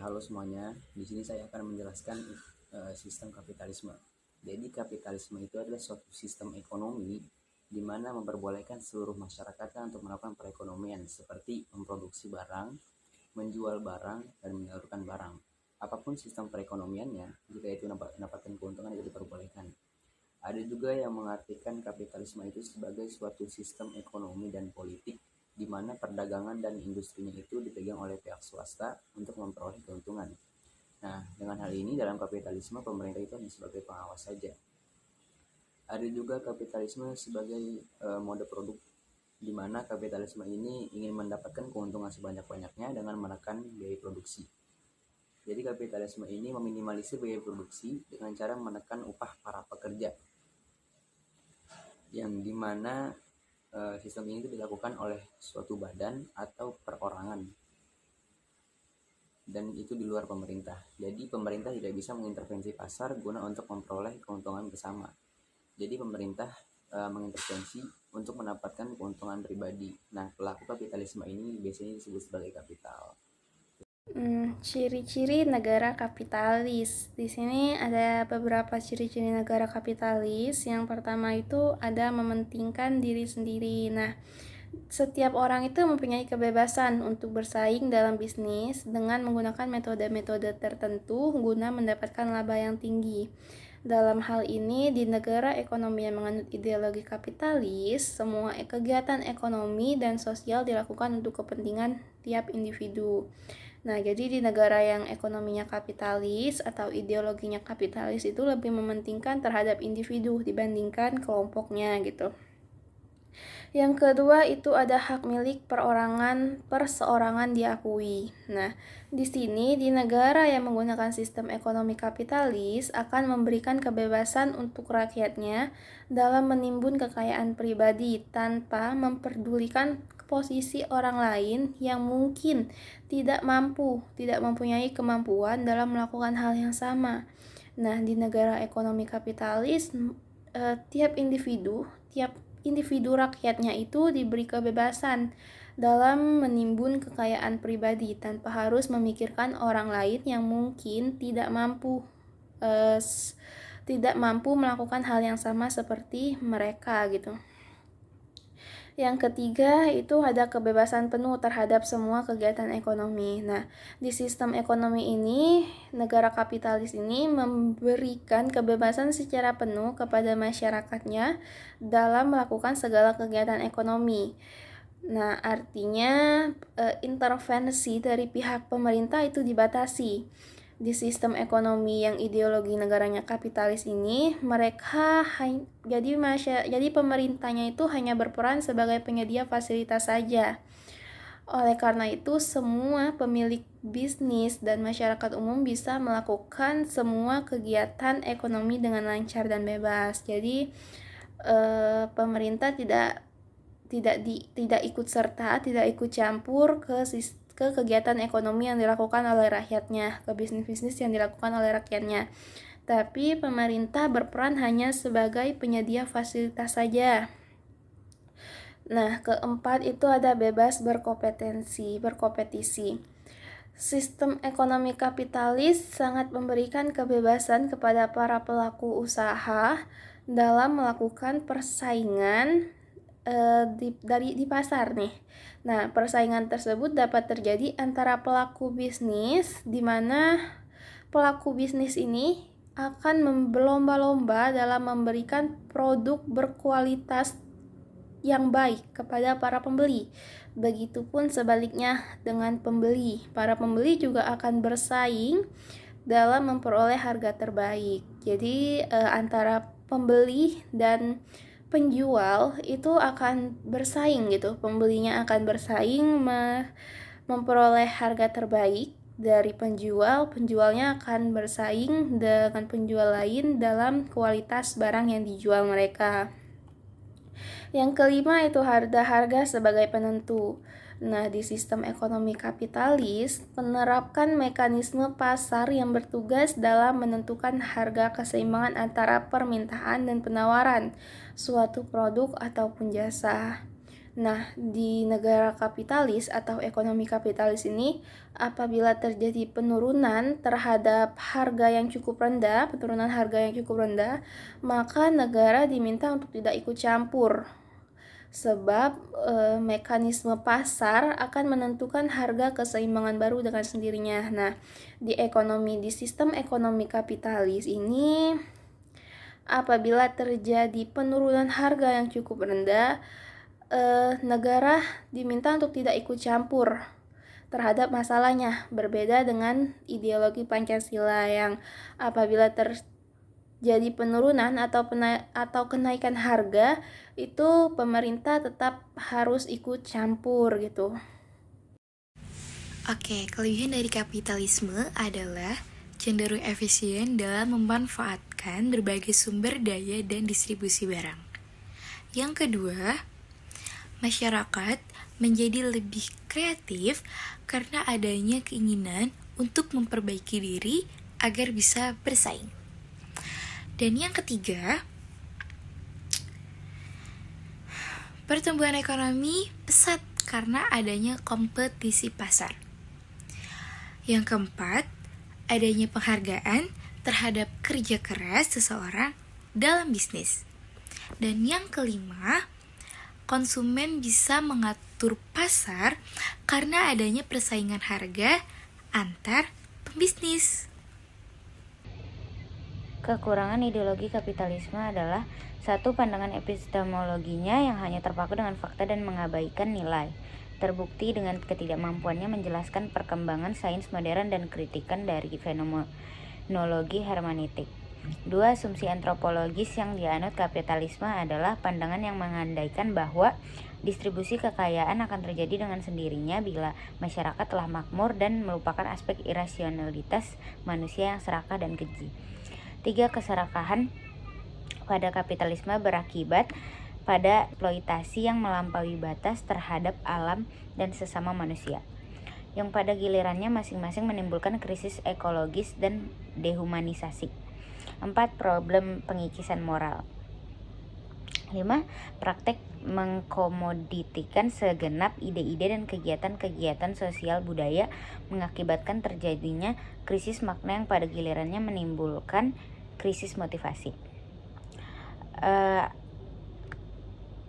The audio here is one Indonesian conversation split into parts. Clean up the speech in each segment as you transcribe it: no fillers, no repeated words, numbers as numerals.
Halo semuanya, di sini saya akan menjelaskan sistem kapitalisme. Jadi kapitalisme itu adalah suatu sistem ekonomi di mana memperbolehkan seluruh masyarakat untuk melakukan perekonomian seperti memproduksi barang, menjual barang, dan menyalurkan barang. Apapun sistem perekonomiannya, jika itu mendapatkan keuntungan itu diperbolehkan. Ada juga yang mengartikan kapitalisme itu sebagai suatu sistem ekonomi dan politik di mana perdagangan dan industrinya itu dipegang oleh pihak swasta untuk memperoleh keuntungan. Nah, dengan hal ini dalam kapitalisme pemerintah itu hanya sebagai pengawas saja. Ada juga kapitalisme sebagai mode produk di mana kapitalisme ini ingin mendapatkan keuntungan sebanyak-banyaknya dengan menekan biaya produksi. Jadi kapitalisme ini meminimalisir biaya produksi dengan cara menekan upah para pekerja, yang dimana sistem ini itu dilakukan oleh suatu badan atau perorangan, dan itu di luar pemerintah. Jadi pemerintah tidak bisa mengintervensi pasar guna untuk memperoleh keuntungan bersama. Jadi pemerintah mengintervensi untuk mendapatkan keuntungan pribadi. Nah, pelaku kapitalisme ini biasanya disebut sebagai kapital. Ciri-ciri negara kapitalis. Di sini ada beberapa ciri-ciri negara kapitalis. Yang pertama itu ada mementingkan diri sendiri. Nah, setiap orang itu mempunyai kebebasan untuk bersaing dalam bisnis dengan menggunakan metode-metode tertentu guna mendapatkan laba yang tinggi. Dalam hal ini, di negara ekonomi yang menganut ideologi kapitalis, semua kegiatan ekonomi dan sosial dilakukan untuk kepentingan tiap individu. Nah, jadi di negara yang ekonominya kapitalis atau ideologinya kapitalis itu lebih mementingkan terhadap individu dibandingkan kelompoknya gitu. Yang kedua itu ada hak milik perorangan perseorangan diakui. Nah, di sini di negara yang menggunakan sistem ekonomi kapitalis akan memberikan kebebasan untuk rakyatnya dalam menimbun kekayaan pribadi tanpa memperdulikan posisi orang lain yang mungkin tidak mempunyai kemampuan dalam melakukan hal yang sama. Nah, di negara ekonomi kapitalis, tiap individu rakyatnya itu diberi kebebasan dalam menimbun kekayaan pribadi tanpa harus memikirkan orang lain yang mungkin tidak mampu melakukan hal yang sama seperti mereka gitu. Yang ketiga itu ada kebebasan penuh terhadap semua kegiatan ekonomi. Nah, di sistem ekonomi ini, negara kapitalis ini memberikan kebebasan secara penuh kepada masyarakatnya dalam melakukan segala kegiatan ekonomi. Nah, artinya intervensi dari pihak pemerintah itu dibatasi. Di sistem ekonomi yang ideologi negaranya kapitalis ini, jadi pemerintahnya itu hanya berperan sebagai penyedia fasilitas saja. Oleh karena itu, semua pemilik bisnis dan masyarakat umum bisa melakukan semua kegiatan ekonomi dengan lancar dan bebas. Jadi pemerintah tidak ikut serta, tidak ikut campur ke kegiatan ekonomi yang dilakukan oleh rakyatnya, ke bisnis-bisnis yang dilakukan oleh rakyatnya. Tapi pemerintah berperan hanya sebagai penyedia fasilitas saja. Nah, keempat itu ada bebas berkompetisi. Sistem ekonomi kapitalis sangat memberikan kebebasan kepada para pelaku usaha dalam melakukan persaingan di pasar nih. Nah, persaingan tersebut dapat terjadi antara pelaku bisnis, di mana pelaku bisnis ini akan berlomba-lomba dalam memberikan produk berkualitas yang baik kepada para pembeli. Begitupun sebaliknya dengan pembeli. Para pembeli juga akan bersaing dalam memperoleh harga terbaik. Jadi antara pembeli dan penjual itu akan bersaing gitu. Pembelinya akan bersaing memperoleh harga terbaik dari penjual, penjualnya akan bersaing dengan penjual lain dalam kualitas barang yang dijual mereka. Yang kelima itu harga sebagai penentu. Nah, di sistem ekonomi kapitalis, menerapkan mekanisme pasar yang bertugas dalam menentukan harga keseimbangan antara permintaan dan penawaran suatu produk ataupun jasa. Nah, di negara kapitalis atau ekonomi kapitalis ini, apabila terjadi penurunan terhadap harga yang cukup rendah, maka negara diminta untuk tidak ikut campur. Sebab mekanisme pasar akan menentukan harga keseimbangan baru dengan sendirinya. Nah, di sistem ekonomi kapitalis ini, apabila terjadi penurunan harga yang cukup rendah, negara diminta untuk tidak ikut campur terhadap masalahnya. Berbeda dengan ideologi Pancasila yang apabila terjadi penurunan atau kenaikan harga, itu pemerintah tetap harus ikut campur gitu. Oke, kelebihan dari kapitalisme adalah cenderung efisien dalam memanfaatkan berbagai sumber daya dan distribusi barang. Yang kedua, masyarakat menjadi lebih kreatif karena adanya keinginan untuk memperbaiki diri agar bisa bersaing. Dan yang ketiga, pertumbuhan ekonomi pesat karena adanya kompetisi pasar. Yang keempat, adanya penghargaan terhadap kerja keras seseorang dalam bisnis. Dan yang kelima, konsumen bisa mengatur pasar karena adanya persaingan harga antar pembisnis. Kekurangan ideologi kapitalisme adalah satu, pandangan epistemologinya yang hanya terpaku dengan fakta dan mengabaikan nilai. Terbukti dengan ketidakmampuannya menjelaskan perkembangan sains modern dan kritikan dari fenomenologi hermeneutik. 2. Asumsi antropologis yang dianut kapitalisme adalah pandangan yang mengandaikan bahwa distribusi kekayaan akan terjadi dengan sendirinya bila masyarakat telah makmur dan melupakan aspek irasionalitas manusia yang serakah dan keji. 3. Keserakahan pada kapitalisme berakibat pada eksploitasi yang melampaui batas terhadap alam dan sesama manusia, yang pada gilirannya masing-masing menimbulkan krisis ekologis dan dehumanisasi. 4. Problem pengikisan moral. 5. Praktek mengkomoditikan segenap ide-ide dan kegiatan-kegiatan sosial budaya mengakibatkan terjadinya krisis makna yang pada gilirannya menimbulkan krisis motivasi.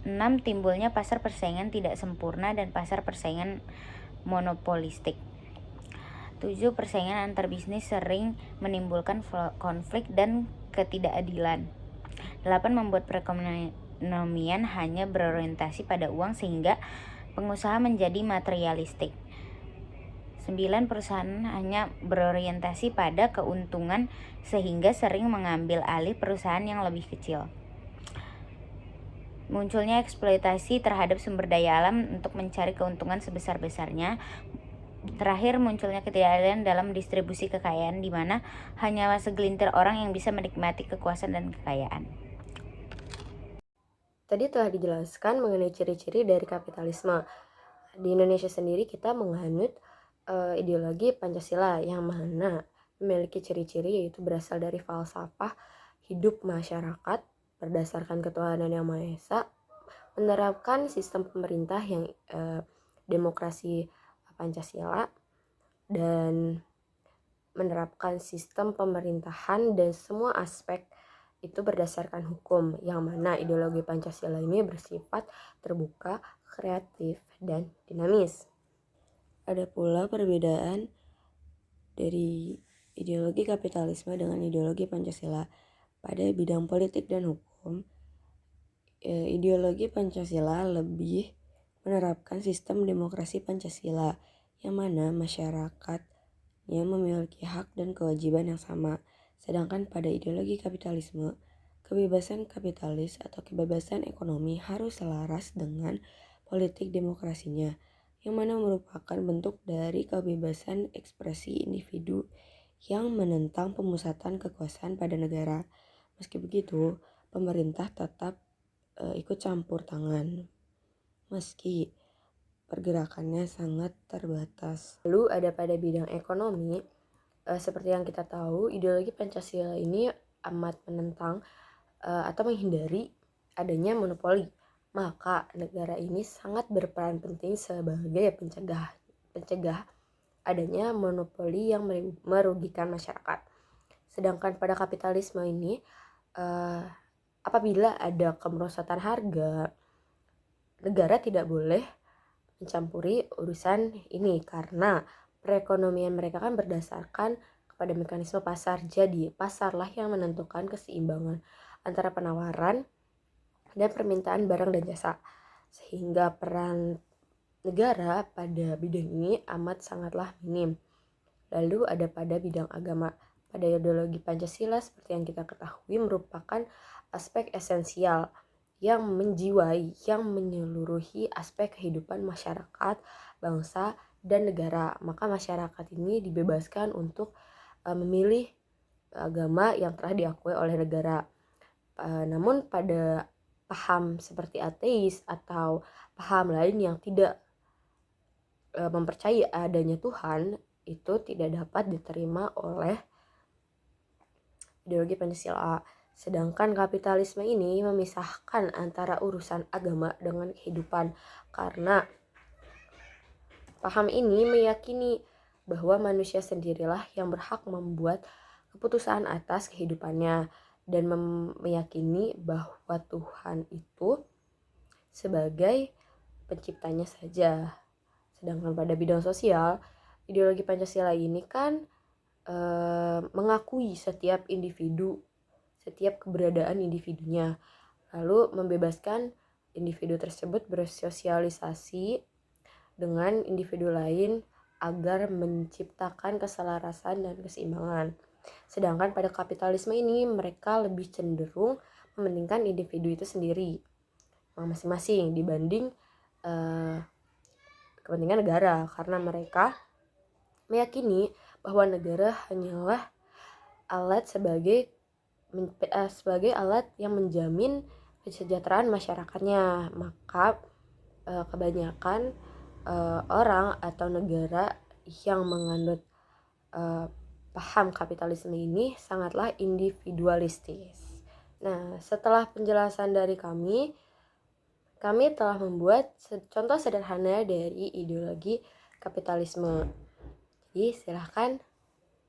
6. Timbulnya pasar persaingan tidak sempurna dan pasar persaingan monopolistik. 7. Persaingan antar bisnis sering menimbulkan konflik dan ketidakadilan. 8. Membuat perekonomian hanya berorientasi pada uang sehingga pengusaha menjadi materialistik. 9. Perusahaan hanya berorientasi pada keuntungan sehingga sering mengambil alih perusahaan yang lebih kecil. Munculnya eksploitasi terhadap sumber daya alam untuk mencari keuntungan sebesar-besarnya. Terakhir, munculnya ketidakadilan dalam distribusi kekayaan di mana hanya segelintir orang yang bisa menikmati kekuasaan dan kekayaan. Tadi telah dijelaskan mengenai ciri-ciri dari kapitalisme. Di Indonesia sendiri kita menganut ideologi Pancasila yang mana memiliki ciri-ciri yaitu berasal dari falsafah hidup masyarakat berdasarkan ketuhanan yang Maha Esa, menerapkan sistem pemerintah yang demokrasi Pancasila, dan menerapkan sistem pemerintahan dan semua aspek itu berdasarkan hukum, yang mana ideologi Pancasila ini bersifat terbuka, kreatif, dan dinamis. Ada pula perbedaan dari ideologi kapitalisme dengan ideologi Pancasila pada bidang politik dan hukum. Ideologi Pancasila lebih menerapkan sistem demokrasi Pancasila, yang mana masyarakatnya memiliki hak dan kewajiban yang sama. Sedangkan pada ideologi kapitalisme, kebebasan kapitalis atau kebebasan ekonomi harus selaras dengan politik demokrasinya, yang mana merupakan bentuk dari kebebasan ekspresi individu yang menentang pemusatan kekuasaan pada negara. Meski begitu, pemerintah tetap ikut campur tangan, meski pergerakannya sangat terbatas. Lalu ada pada bidang ekonomi, seperti yang kita tahu, ideologi Pancasila ini amat menentang atau menghindari adanya monopoli maka negara ini sangat berperan penting sebagai pencegah adanya monopoli yang merugikan masyarakat. Sedangkan pada kapitalisme ini, apabila ada kemerosotan harga, negara tidak boleh mencampuri urusan ini karena perekonomian mereka kan berdasarkan kepada mekanisme pasar. Jadi pasarlah yang menentukan keseimbangan antara penawaran dan permintaan barang dan jasa, sehingga peran negara pada bidang ini amat sangatlah minim. Lalu ada pada bidang agama. Pada ideologi Pancasila seperti yang kita ketahui merupakan aspek esensial yang menjiwai, yang menyeluruhi aspek kehidupan masyarakat, bangsa, dan negara. Maka masyarakat ini dibebaskan untuk memilih agama yang telah diakui oleh negara. Namun pada paham seperti ateis atau paham lain yang tidak mempercayai adanya Tuhan, itu tidak dapat diterima oleh ideologi Pancasila. Sedangkan kapitalisme ini memisahkan antara urusan agama dengan kehidupan, karena paham ini meyakini bahwa manusia sendirilah yang berhak membuat keputusan atas kehidupannya, dan meyakini bahwa Tuhan itu sebagai penciptanya saja. Sedangkan pada bidang sosial, ideologi Pancasila ini kan mengakui setiap individu, setiap keberadaan individunya, lalu membebaskan individu tersebut bersosialisasi dengan individu lain agar menciptakan keselarasan dan keseimbangan. Sedangkan pada kapitalisme ini mereka lebih cenderung mementingkan individu itu sendiri masing-masing dibanding kepentingan negara, karena mereka meyakini bahwa negara hanyalah alat sebagai alat yang menjamin kesejahteraan masyarakatnya. Maka kebanyakan orang atau negara yang menganut paham kapitalisme ini sangatlah individualistis. Nah, setelah penjelasan dari kami telah membuat contoh sederhana dari ideologi kapitalisme. Jadi silahkan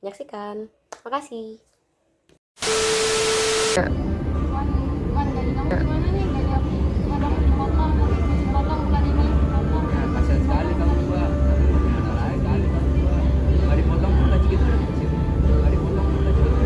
menyaksikan. Makasih. Kasian sekali kamu gua. Gimana lagi kali kamu gua. Nggak dipotong pun gaji gitu dari kecil. Nggak dipotong pun gaji gitu.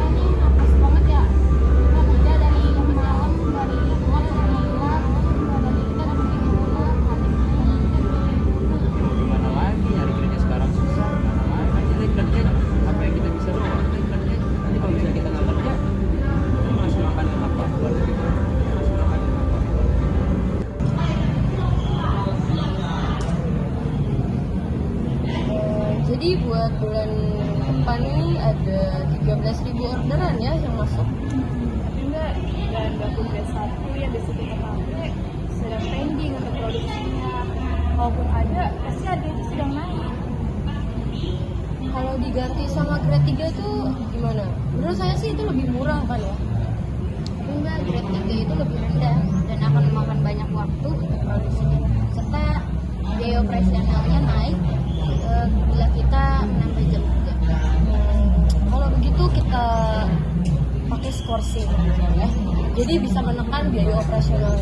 Gimana lagi nyari kerja sekarang susah. Gimana lagi kita kerja apa yang kita bisa doang. Kita kerja nanti kalau bisa kita nggak kerja, kita masih makan apa keluarga kita. Masih makan apa keluarga kita. Jadi buat bulan depan ini ada 13.000 orderan ya yang masuk. Tapi enggak, dan baku B1 yang biasa kita pakai sedang pending untuk produksinya. Walaupun ada, pasti harganya sedang naik. Kalau diganti sama grade 3 itu gimana? Menurut saya sih itu lebih murah kan ya? Enggak, grade 3 itu lebih rendah dan akan memakan banyak waktu untuk produksinya, serta biaya operasionalnya naik bila kita menambah jam kerja. Kalau begitu kita pakai skorsing ya. Jadi bisa menekan biaya operasional.